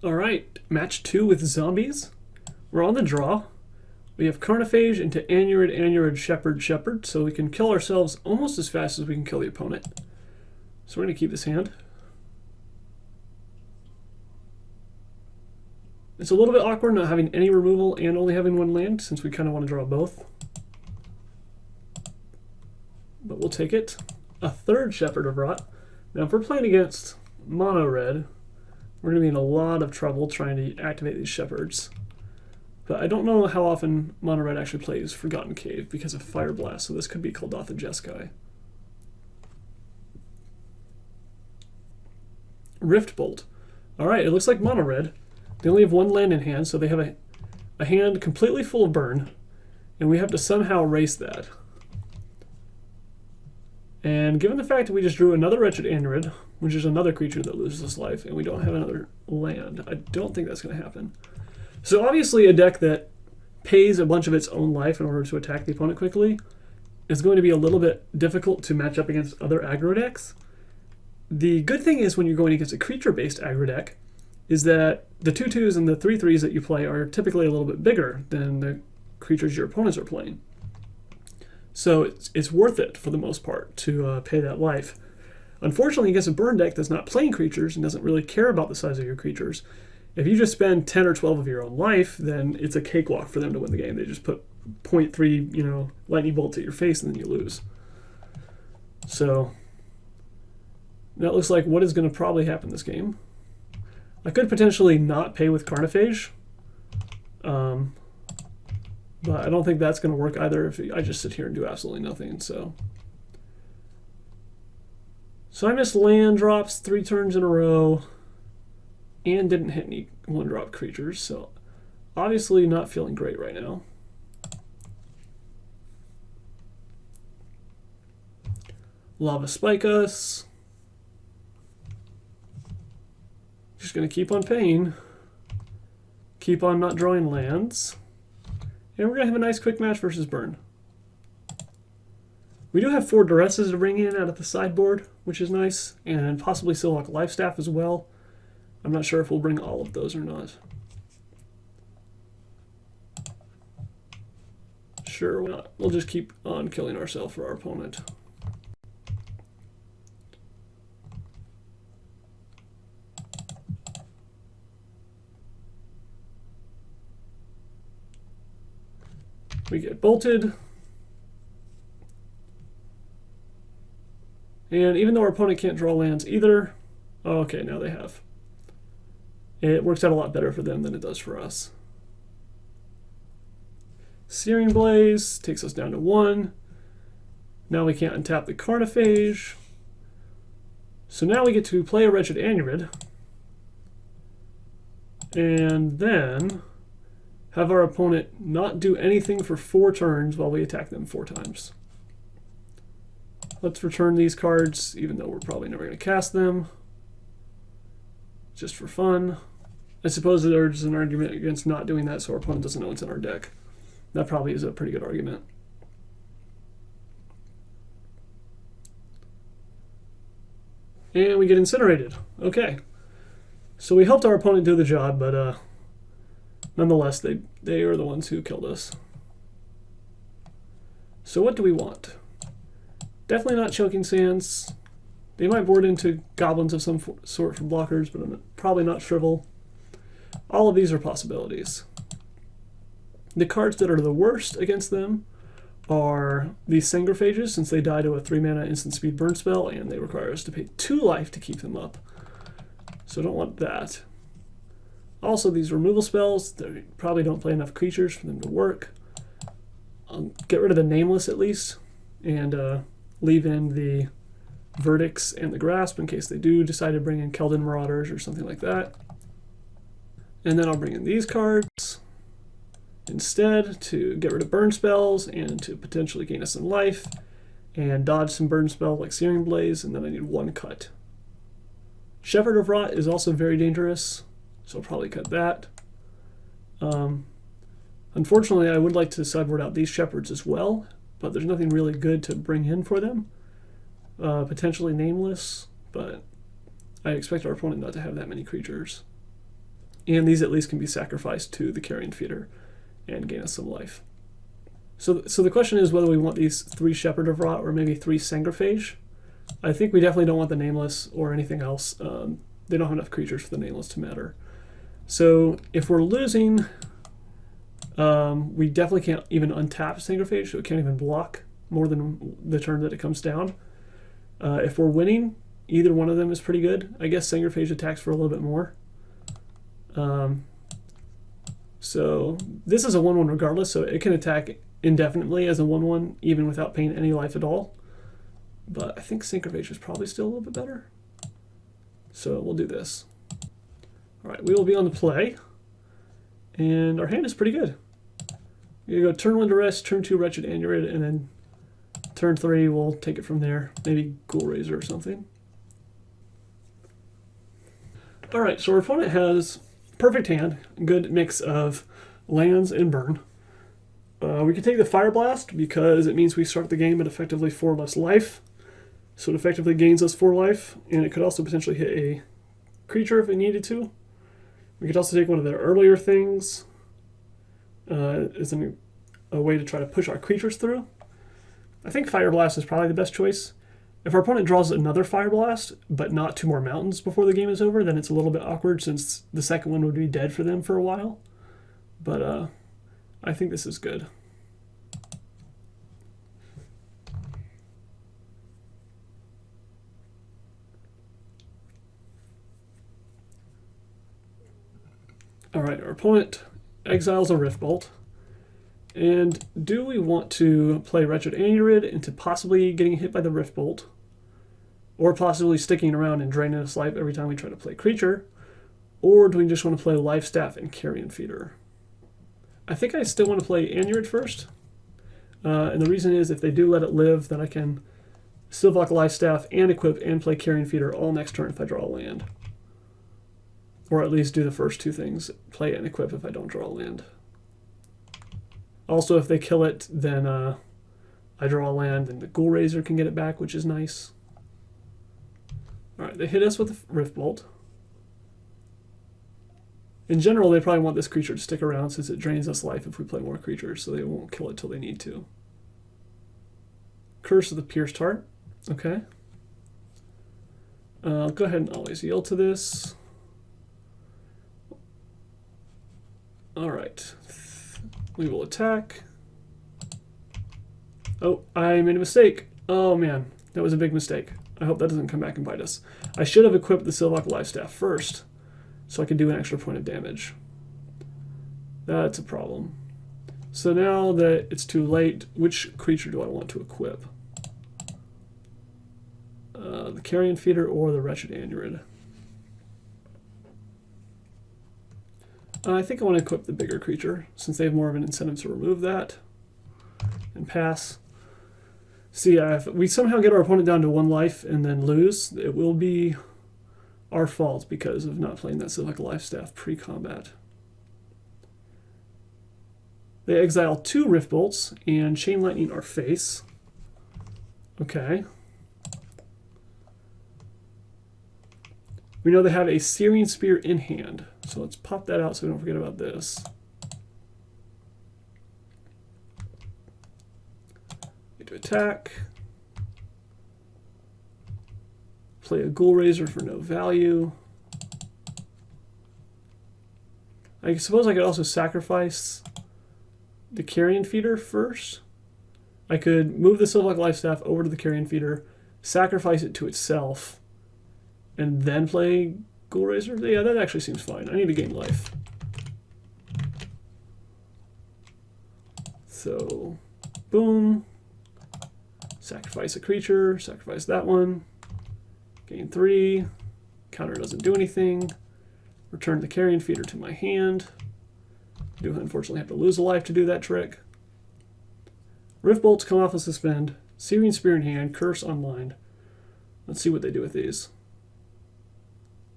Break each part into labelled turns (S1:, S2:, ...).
S1: Alright, match 2 with zombies. We're on the draw. We have Carnophage into Anurid, Anurid, Shepherd, Shepherd, so we can kill ourselves almost as fast as we can kill the opponent. So we're going to keep this hand. It's a little bit awkward not having any removal and only having one land, since we kind of want to draw both. But we'll take it. A third Shepherd of Rot. Now if we're playing against mono red, we're going to be in a lot of trouble trying to activate these Shepherds. But I don't know how often mono red actually plays Forgotten Cave because of Fire Blast, so this could be Kuldotha Jeskai. Rift Bolt. Alright, it looks like mono red. They only have one land in hand, so they have a hand completely full of burn, and we have to somehow erase that. And given the fact that we just drew another Wretched Anurid, which is another creature that loses life, and we don't have another land, I don't think that's going to happen. So obviously a deck that pays a bunch of its own life in order to attack the opponent quickly is going to be a little bit difficult to match up against other aggro decks. The good thing is when you're going against a creature-based aggro deck is that the 2/2s and the 3/3s that you play are typically a little bit bigger than the creatures your opponents are playing. So it's worth it for the most part to pay that life. Unfortunately, against a burn deck that's not playing creatures and doesn't really care about the size of your creatures, if you just spend 10 or 12 of your own life, then it's a cakewalk for them to win the game. They just put 0.3, lightning bolts at your face and then you lose. So that looks like what is going to probably happen this game. I could potentially not pay with Carnophage, but I don't think that's going to work either if I just sit here and do absolutely nothing. So I missed land drops 3 turns in a row and didn't hit any 1-drop creatures, so obviously not feeling great right now. Lava Spike us. Just going to keep on paying. Keep on not drawing lands. And we're going to have a nice quick match versus burn. We do have 4 Duresses to bring in out of the sideboard, which is nice, and possibly Silhawk Lifestaff as well. I'm not sure if we'll bring all of those or not. Sure, why not? We'll just keep on killing ourselves for our opponent. We get bolted. And even though our opponent can't draw lands either, okay, now they have. It works out a lot better for them than it does for us. Searing Blaze takes us down to 1. Now we can't untap the Carnophage. So now we get to play a Wretched Anurid. And then have our opponent not do anything for 4 turns while we attack them 4 times. Let's return these cards, even though we're probably never going to cast them. Just for fun. I suppose there's an argument against not doing that so our opponent doesn't know it's in our deck. That probably is a pretty good argument. And we get incinerated. Okay. So we helped our opponent do the job, but nonetheless, they are the ones who killed us. So what do we want? Definitely not Choking Sands. They might board into goblins of some sort for blockers, but probably not Shrivel. All of these are possibilities. The cards that are the worst against them are these Sangrophages, since they die to a 3-mana instant speed burn spell, and they require us to pay 2 life to keep them up. So don't want that. Also, these removal spells, they probably don't play enough creatures for them to work. I'll get rid of the Nameless at least, and leave in the Verdicts and the Grasp in case they do decide to bring in Keldon Marauders or something like that. And then I'll bring in these cards instead to get rid of burn spells and to potentially gain us some life and dodge some burn spells like Searing Blaze, and then I need 1 cut. Shepherd of Rot is also very dangerous, so I'll probably cut that. Unfortunately, I would like to sideboard out these Shepherds as well, but there's nothing really good to bring in for them. Potentially Nameless, but I expect our opponent not to have that many creatures. and these at least can be sacrificed to the Carrion Feeder and gain us some life. So the question is whether we want these 3 Shepherd of Rot or maybe 3 Sangrophage. I think we definitely don't want the Nameless or anything else. They don't have enough creatures for the Nameless to matter. So if we're losing, we definitely can't even untap Sangrophage, so it can't even block more than the turn that it comes down. If we're winning, either one of them is pretty good. I guess Sangrophage attacks for a little bit more. So this is a 1/1 regardless, so it can attack indefinitely as a 1/1 even without paying any life at all. But I think Sangrophage is probably still a little bit better. So we'll do this. Alright, we will be on the play. And our hand is pretty good. You go turn 1 to rest, turn 2 Wretched Anurid, and then turn 3 we'll take it from there. Maybe Ghoul Razor or something. Alright, so our opponent has perfect hand, good mix of lands and burn. We can take the Fire Blast because it means we start the game at effectively 4 less life. So it effectively gains us 4 life, and it could also potentially hit a creature if it needed to. We could also take one of their earlier things as a way to try to push our creatures through. I think Fire Blast is probably the best choice. If our opponent draws another Fire Blast, but not 2 more mountains before the game is over, then it's a little bit awkward since the second one would be dead for them for a while. But I think this is good. Alright, our opponent exiles a Riftbolt. And do we want to play Wretched Anurid into possibly getting hit by the Riftbolt, or possibly sticking around and draining us life every time we try to play creature, or do we just want to play Life Staff and Carrion Feeder? I think I still want to play Anurid first, and the reason is if they do let it live, then I can Silvok Life Staff and equip and play Carrion Feeder all next turn if I draw a land. Or at least do the first 2 things, play and equip if I don't draw a land. Also, if they kill it, then I draw a land and the Ghoul Razor can get it back, which is nice. Alright, they hit us with the Riftbolt. In general, they probably want this creature to stick around since it drains us life if we play more creatures, so they won't kill it till they need to. Curse of the Pierced Heart. Okay. I'll go ahead and always yield to this. Alright. We will attack. Oh, I made a mistake. Oh man, that was a big mistake. I hope that doesn't come back and bite us. I should have equipped the Silvok Life Staff first, so I could do an extra point of damage. That's a problem. So now that it's too late, which creature do I want to equip? The Carrion Feeder or the Wretched Anurid? I think I want to equip the bigger creature, since they have more of an incentive to remove that and pass. See, if we somehow get our opponent down to 1 life and then lose, it will be our fault because of not playing that Silvok Life Staff pre-combat. They exile 2 Riftbolts and Chain Lightning our face. Okay. We know they have a Searing Spear in hand, so let's pop that out so we don't forget about this. Get to attack. Play a Ghoul Razor for no value. I suppose I could also sacrifice the Carrion Feeder first. I could move the Silvok Life Staff over to the Carrion Feeder, sacrifice it to itself, and then play Ghoul Razor? Yeah, that actually seems fine. I need to gain life. So, boom. Sacrifice a creature, sacrifice that one. Gain 3. Counter doesn't do anything. Return the Carrion Feeder to my hand. Do unfortunately have to lose a life to do that trick. Riftbolts come off of suspend. Searing Spear in hand, Curse unlined. Let's see what they do with these.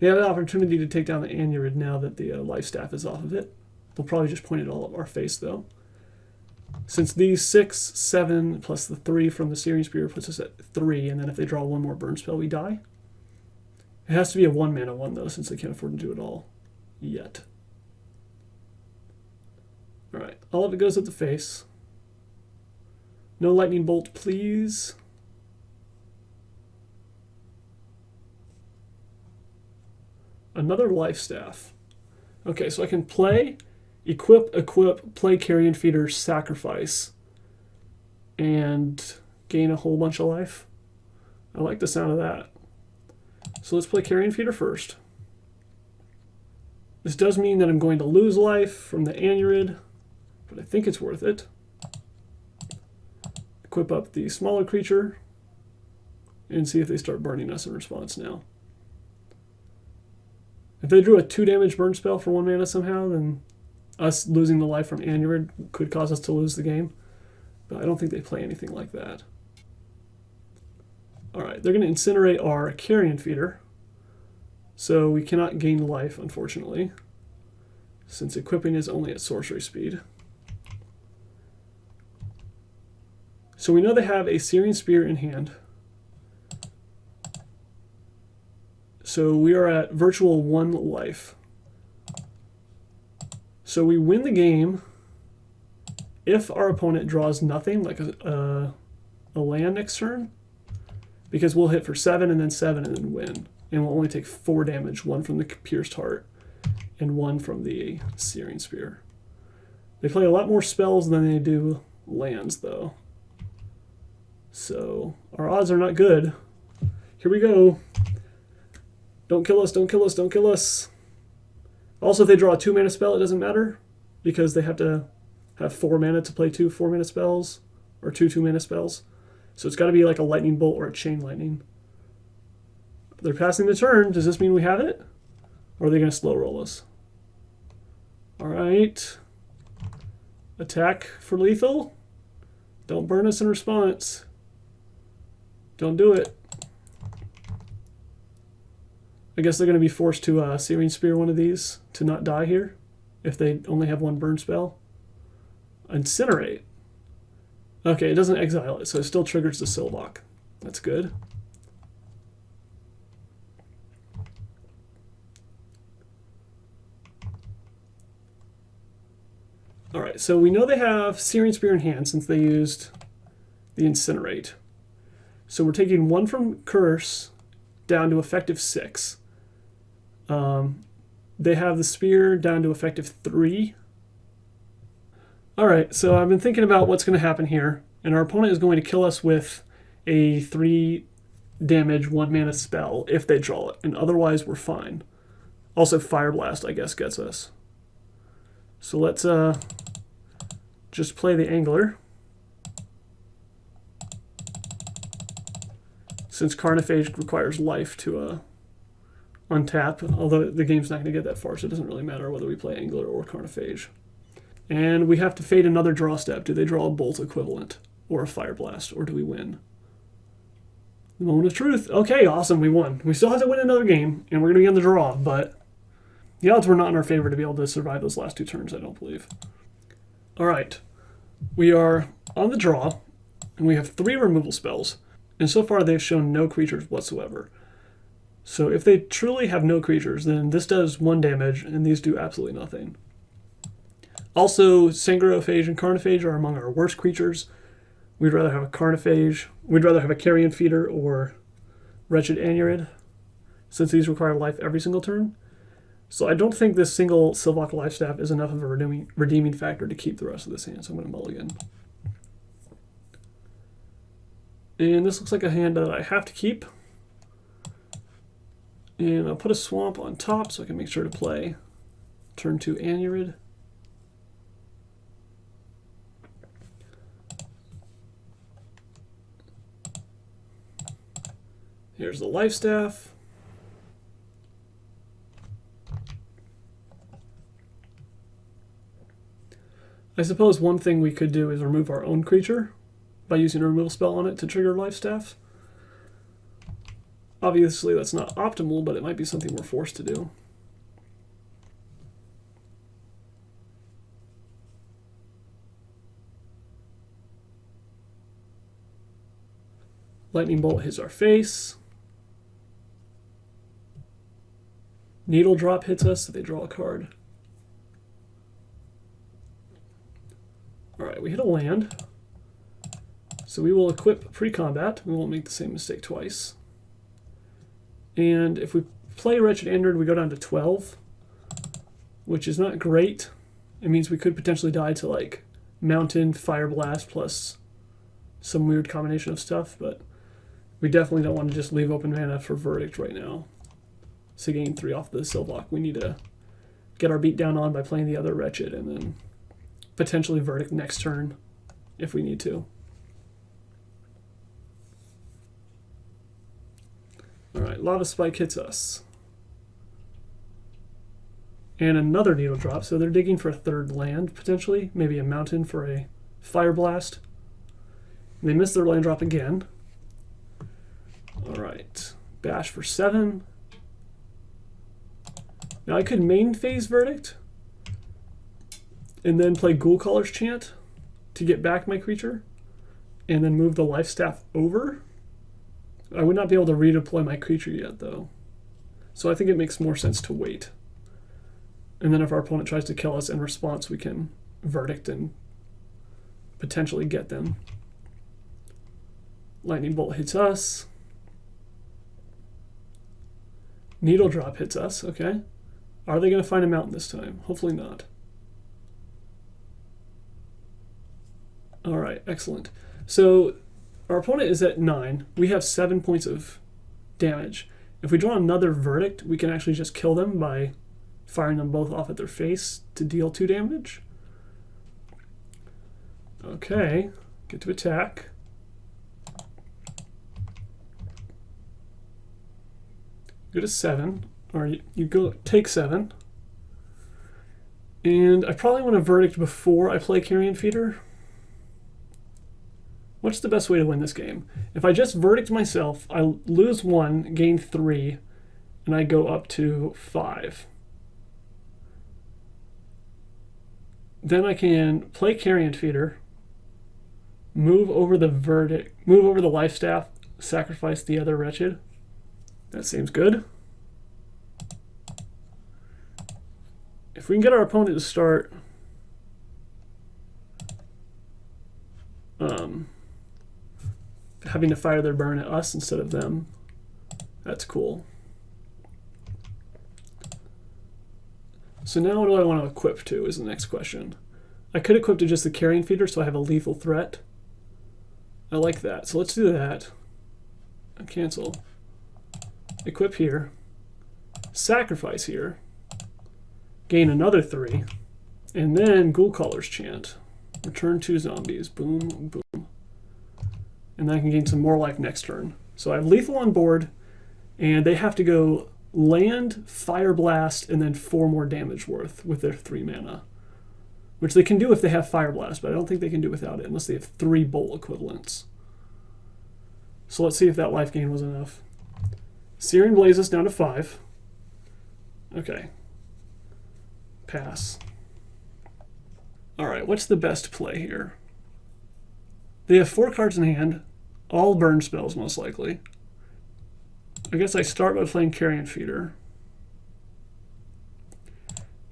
S1: They have the opportunity to take down the Anurid now that the Life Staff is off of it. They'll probably just point it all at our face, though. Since these 6, 7, plus the 3 from the Searing Spear puts us at 3, and then if they draw 1 more burn spell, we die. It has to be a 1-mana one, though, since they can't afford to do it all yet. Alright, all of it goes at the face. No lightning bolt, please. Another life staff. Okay, so I can play, equip, play carrion feeder, sacrifice, and gain a whole bunch of life. I like the sound of that. So let's play carrion feeder first. This does mean that I'm going to lose life from the anurid, but I think it's worth it. Equip up the smaller creature and see if they start burning us in response now. If they drew a 2 damage burn spell for 1 mana somehow, then us losing the life from anurid could cause us to lose the game. But I don't think they play anything like that. Alright, they're going to incinerate our carrion feeder. So we cannot gain life, unfortunately, since equipping is only at sorcery speed. So we know they have a Searing Spear in hand. So we are at virtual 1 life. So we win the game if our opponent draws nothing, like a land next turn, because we'll hit for 7 and then 7 and then win. And we'll only take 4 damage, 1 from the Pierced Heart and 1 from the Searing Spear. They play a lot more spells than they do lands, though. So our odds are not good. Here we go. Don't kill us, don't kill us, don't kill us. Also, if they draw a 2 mana spell, it doesn't matter, because they have to have 4 mana to play 2 4 mana spells, or 2 2 mana spells. So it's got to be like a lightning bolt or a chain lightning. They're passing the turn. Does this mean we have it? Or are they going to slow roll us? Alright. Attack for lethal. Don't burn us in response. Don't do it. I guess they're going to be forced to Searing Spear one of these to not die here if they only have 1 burn spell. Incinerate. Okay, it doesn't exile it, so it still triggers the Silvok. That's good. Alright, so we know they have Searing Spear in hand since they used the Incinerate. So we're taking 1 from Curse down to effective 6. They have the Spear down to effective 3. Alright, so I've been thinking about what's going to happen here, and our opponent is going to kill us with a 3 damage 1 mana spell if they draw it, and otherwise we're fine. Also Fire Blast, I guess, gets us. So let's just play the Angler. Since Carnophage requires life to untap, although the game's not going to get that far, so it doesn't really matter whether we play Angler or Carnophage. And we have to fade another draw step. Do they draw a Bolt equivalent or a Fire Blast, or do we win? The moment of truth. Okay, awesome, we won. We still have to win another game, and we're going to be on the draw, but the odds were not in our favor to be able to survive those last 2 turns, I don't believe. Alright, we are on the draw, and we have 3 removal spells, and so far they've shown no creatures whatsoever. So if they truly have no creatures, then this does 1 damage, and these do absolutely nothing. Also, Sangrophage and Carnophage are among our worst creatures. We'd rather have a Carnophage, we'd rather have a Carrion Feeder or Wretched Anurid, since these require life every single turn. So I don't think this single Silvok Lifestaff is enough of a redeeming factor to keep the rest of this hand, so I'm going to mulligan. And this looks like a hand that I have to keep. And I'll put a Swamp on top so I can make sure to play turn 2 Anurid. Here's the Lifestaff. I suppose one thing we could do is remove our own creature by using a removal spell on it to trigger Lifestaff. Obviously that's not optimal, but it might be something we're forced to do. Lightning Bolt hits our face. Needle Drop hits us if they draw a card. right, we hit a land. So we will equip pre-combat. We won't make the same mistake twice. And if we play Wretched Android, we go down to 12, which is not great. It means we could potentially die to like Mountain, Fire Blast, plus some weird combination of stuff, but we definitely don't want to just leave open mana for Verdict right now. So gain 3 off the Silvok. We need to get our beat down on by playing the other Wretched, and then potentially Verdict next turn if we need to. Alright, Lava Spike hits us. And another Needle Drop, so they're digging for a third land, potentially. Maybe a Mountain for a Fire Blast. And they miss their land drop again. Alright, Bash for 7. Now I could main phase Verdict, and then play Ghoul Caller's Chant to get back my creature, and then move the Life Staff over. I would not be able to redeploy my creature yet, though. So I think it makes more sense to wait. And then if our opponent tries to kill us in response, we can Verdict and potentially get them. Lightning Bolt hits us. Needle Drop hits us, okay. Are they going to find a mountain this time? Hopefully not. Alright, excellent. So our opponent is at 9. We have 7 points of damage. If we draw another Verdict, we can actually just kill them by firing them both off at their face to deal 2 damage. Okay, get to attack. Go to 7, or you go take 7. And I probably want to Verdict before I play Carrion Feeder. What's the best way to win this game? If I just Verdict myself, I lose 1, gain 3, and I go up to 5. Then I can play Carrion Feeder, move over the Verdict, move over the Life Staff, sacrifice the other Wretched. That seems good. If we can get our opponent to start having to fire their burn at us instead of them, that's cool. So now what do I want to equip to is the next question. I could equip to just the Carrion Feeder so I have a lethal threat. I like that. So let's do that. Cancel. Equip here. Sacrifice here. Gain another 3. And then Ghoul Caller's Chant. Return 2 zombies. Boom, boom. And then I can gain some more life next turn. So I have lethal on board, and they have to go land, Fire Blast, and then 4 more damage worth with their 3 mana. Which they can do if they have Fire Blast, but I don't think they can do without it unless they have 3 Bolt equivalents. So let's see if that life gain was enough. Searing Blazes down to 5. Okay. Pass. Alright, what's the best play here? They have 4 cards in hand, all burn spells most likely. I guess I start by playing Carrion Feeder.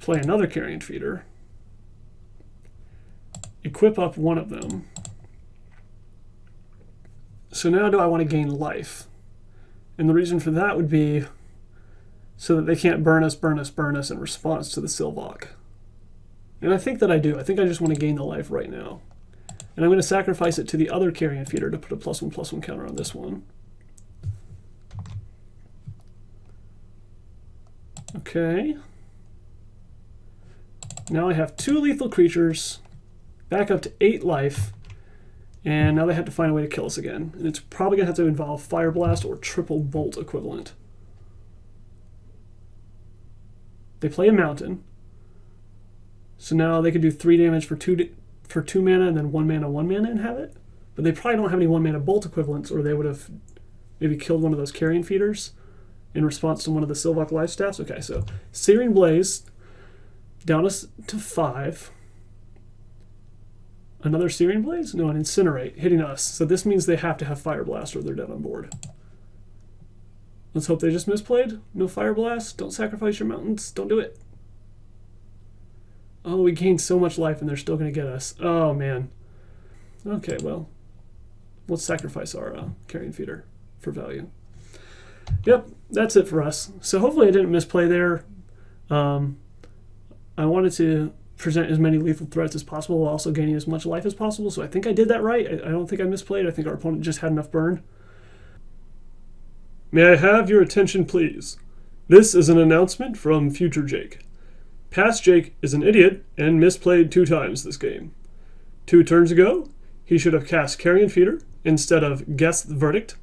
S1: Play another Carrion Feeder. Equip up one of them. So now do I want to gain life? And the reason for that would be so that they can't burn us in response to the Silvok. And I think that I do. I think I just want to gain the life right now. And I'm going to sacrifice it to the other Carrion Feeder to put a +1/+1 counter on this one. Okay. Now I have 2 lethal creatures, back up to 8 life, and now they have to find a way to kill us again. And it's probably going to have to involve Fire Blast or triple Bolt equivalent. They play a Mountain. So now they could do 3 damage for 2 mana and then 1 mana, 1 mana and have it. But they probably don't have any 1 mana Bolt equivalents, or they would have maybe killed one of those Carrion Feeders in response to one of the Silvok Life Staffs. Okay, so Searing Blaze down to 5. Another Searing Blaze? No, an Incinerate hitting us. So this means they have to have Fire Blast or they're dead on board. Let's hope they just misplayed. No Fire Blast. Don't sacrifice your mountains. Don't do it. Oh, we gained so much life and they're still going to get us. Oh, man. Okay, well, let's sacrifice our carrion feeder for value. Yep, that's it for us. So hopefully I didn't misplay there. I wanted to present as many lethal threats as possible while also gaining as much life as possible, so I think I did that right. I don't think I misplayed. I think our opponent just had enough burn. May I have your attention, please? This is an announcement from future Jake. Past Jake is an idiot and misplayed 2 times this game. 2 turns ago, he should have cast Carrion Feeder instead of guessed the verdict,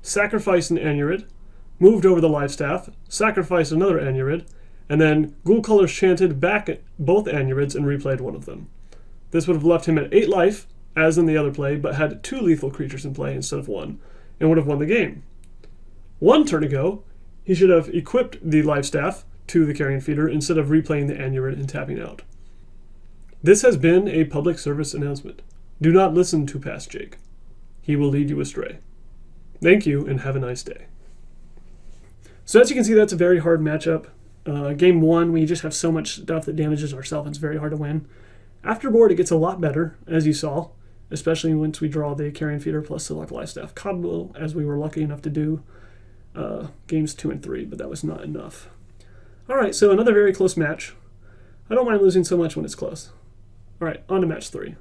S1: sacrificed an Anurid, moved over the life staff, sacrificed another Anurid, and then Ghoul Colors chanted back at both Anurids and replayed one of them. This would have left him at 8 life, as in the other play, but had 2 lethal creatures in play instead of 1, and would have won the game. 1 turn ago, he should have equipped the life staff to the Carrion Feeder instead of replaying the Anurid and tapping out. This has been a public service announcement. Do not listen to Past Jake. He will lead you astray. Thank you, and have a nice day. So as you can see, that's a very hard matchup. Game 1, we just have so much stuff that damages ourselves, it's very hard to win. After board, it gets a lot better, as you saw, especially once we draw the Carrion Feeder plus Select Life Staff combo, as we were lucky enough to do games 2 and 3, but that was not enough. Alright, so another very close match. I don't mind losing so much when it's close. Alright, on to match 3.